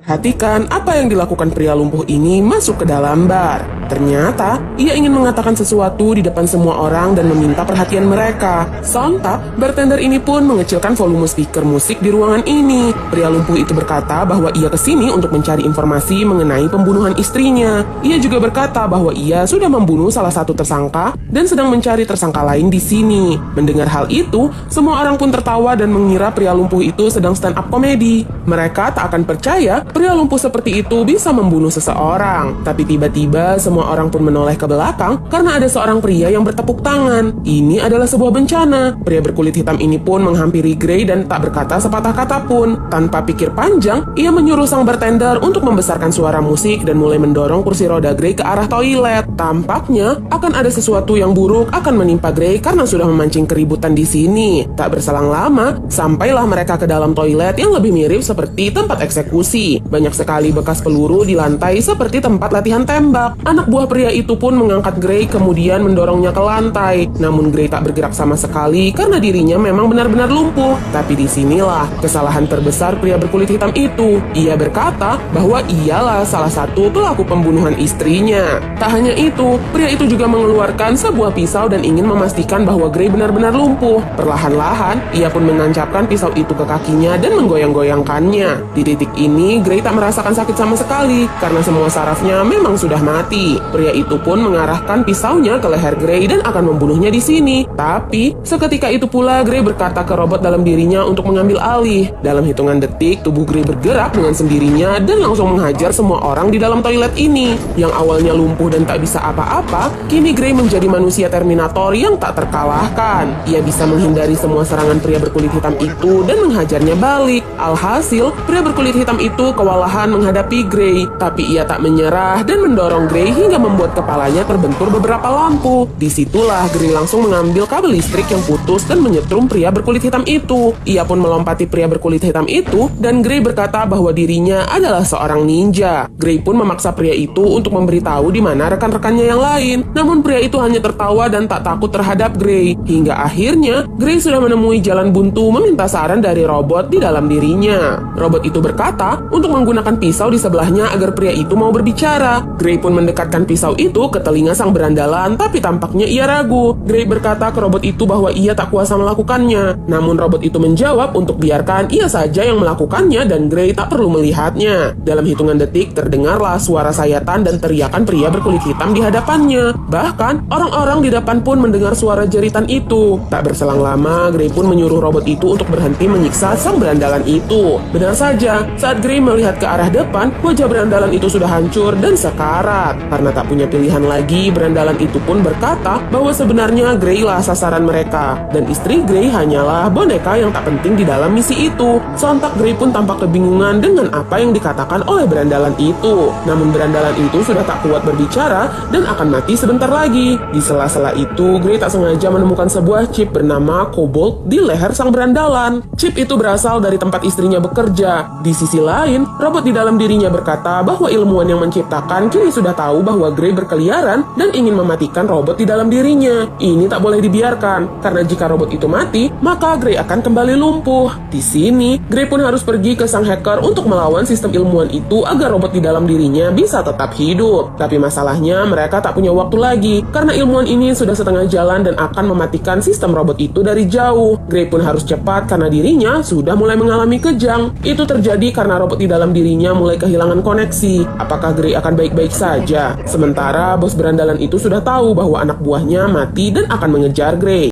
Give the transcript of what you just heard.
Perhatikan apa yang dilakukan pria lumpuh ini masuk ke dalam bar. Ternyata, ia ingin mengatakan sesuatu di depan semua orang dan meminta perhatian mereka. Sontak, bartender ini pun mengecilkan volume speaker musik di ruangan ini. Pria lumpuh itu berkata bahwa ia kesini untuk mencari informasi mengenai pembunuhan istrinya. Ia juga berkata bahwa ia sudah membunuh salah satu tersangka dan sedang mencari tersangka lain di sini. Mendengar hal itu, semua orang pun tertawa dan mengira pria lumpuh itu sedang stand up komedi. Mereka tak akan percaya pria lumpuh seperti itu bisa membunuh seseorang. Tapi tiba-tiba semua orang pun menoleh ke belakang karena ada seorang pria yang bertepuk tangan. Ini adalah sebuah bencana. Pria berkulit hitam ini pun menghampiri Gray dan tak berkata sepatah kata pun. Tanpa pikir panjang, ia menyuruh sang bartender untuk membesarkan suara musik dan mulai mendorong kursi roda Gray ke arah toilet. Tampaknya akan ada sesuatu yang buruk akan menimpa Gray karena sudah memancing keributan di sini. Tak berselang lama, sampailah mereka ke dalam toilet yang lebih mirip seperti tempat eksekusi. Banyak sekali bekas peluru di lantai seperti tempat latihan tembak. Anak buah pria itu pun mengangkat Gray kemudian mendorongnya ke lantai. Namun Gray tak bergerak sama sekali karena dirinya memang benar-benar lumpuh. Tapi disinilah kesalahan terbesar pria berkulit hitam itu. Ia berkata bahwa ialah salah satu pelaku pembunuhan istrinya. Tak hanya itu, pria itu juga mengeluarkan sebuah pisau dan ingin memastikan bahwa Gray benar-benar lumpuh. Perlahan-lahan, ia pun menancapkan pisau itu ke kakinya dan menggoyang-goyangkannya. Di titik ini, Gray tak merasakan sakit sama sekali karena semua sarafnya memang sudah mati. Pria itu pun mengarahkan pisaunya ke leher Gray dan akan membunuhnya di sini. Tapi, seketika itu pula Gray berkata ke robot dalam dirinya untuk mengambil alih. Dalam hitungan detik, tubuh Gray bergerak dengan sendirinya dan langsung menghajar semua orang di dalam toilet ini. Yang awalnya lumpuh dan tak bisa apa-apa, kini Gray menjadi manusia Terminator yang tak terkalahkan. Ia bisa menghindari semua serangan pria berkulit hitam itu dan menghajarnya balik. Alhasil, pria berkulit hitam itu kewalahan menghadapi Gray. Tapi ia tak menyerah dan mendorong Gray hingga membuat kepalanya terbentur beberapa lampu. Disitulah Gray langsung mengambil kabel listrik yang putus dan menyetrum pria berkulit hitam itu. Ia pun melompati pria berkulit hitam itu dan Gray berkata bahwa dirinya adalah seorang ninja. Gray pun memaksa pria itu untuk memberitahu di mana rekan-rekannya yang lain. Namun pria itu hanya tertawa dan tak takut terhadap Gray. Hingga akhirnya Gray sudah menemui jalan buntu meminta saran dari robot di dalam dirinya. Robot itu berkata untuk menggunakan pisau di sebelahnya agar pria itu mau berbicara. Gray pun mendekatkan pisau itu ke telinga sang berandalan, tapi tampaknya ia ragu. Gray berkata ke robot itu bahwa ia tak kuasa melakukannya. Namun robot itu menjawab untuk biarkan ia saja yang melakukannya dan Gray tak perlu melihatnya. Dalam hitungan detik terdengarlah suara sayatan dan teriakan pria berkulit hitam di hadapannya. Bahkan orang-orang di depan pun mendengar suara jeritan itu. Tak berselang lama, Gray pun menyuruh robot itu untuk berhenti menyiksa sang berandalan itu. Benar saja, saat Gray melihat ke arah depan, wajah berandalan itu sudah hancur dan sekarat. Karena tak punya pilihan lagi, berandalan itu pun berkata bahwa sebenarnya Gray lah sasaran mereka dan istri Gray hanyalah boneka yang tak penting di dalam misi itu. Sontak Gray pun tampak kebingungan dengan apa yang dikatakan oleh berandalan itu. Namun berandalan itu sudah tak kuat berbicara dan akan mati sebentar lagi. Di sela-sela itu, Gray tak sengaja menemukan sebuah chip bernama Cobalt di leher sang berandalan. Chip itu berasal dari tempat istrinya bekerja. Di sisi lain, robot di dalam dirinya berkata bahwa ilmuwan yang menciptakan kini sudah tahu bahwa Gray berkeliaran dan ingin mematikan robot di dalam dirinya. Ini tak boleh dibiarkan, karena jika robot itu mati, maka Gray akan kembali lumpuh. Di sini, Gray pun harus pergi ke sang hacker untuk melawan sistem ilmuwan itu agar robot di dalam dirinya bisa tetap hidup. Tapi masalahnya mereka tak punya waktu lagi, karena ilmuwan ini sudah setengah jalan dan akan mematikan sistem robot itu dari jauh. Gray pun harus cepat karena dirinya sudah mulai mengalami kejang. Itu terjadi karena robot di dalam dirinya mulai kehilangan koneksi. Apakah Gray akan baik-baik saja? Sementara bos berandalan itu sudah tahu bahwa anak buahnya mati dan akan mengejar Gray.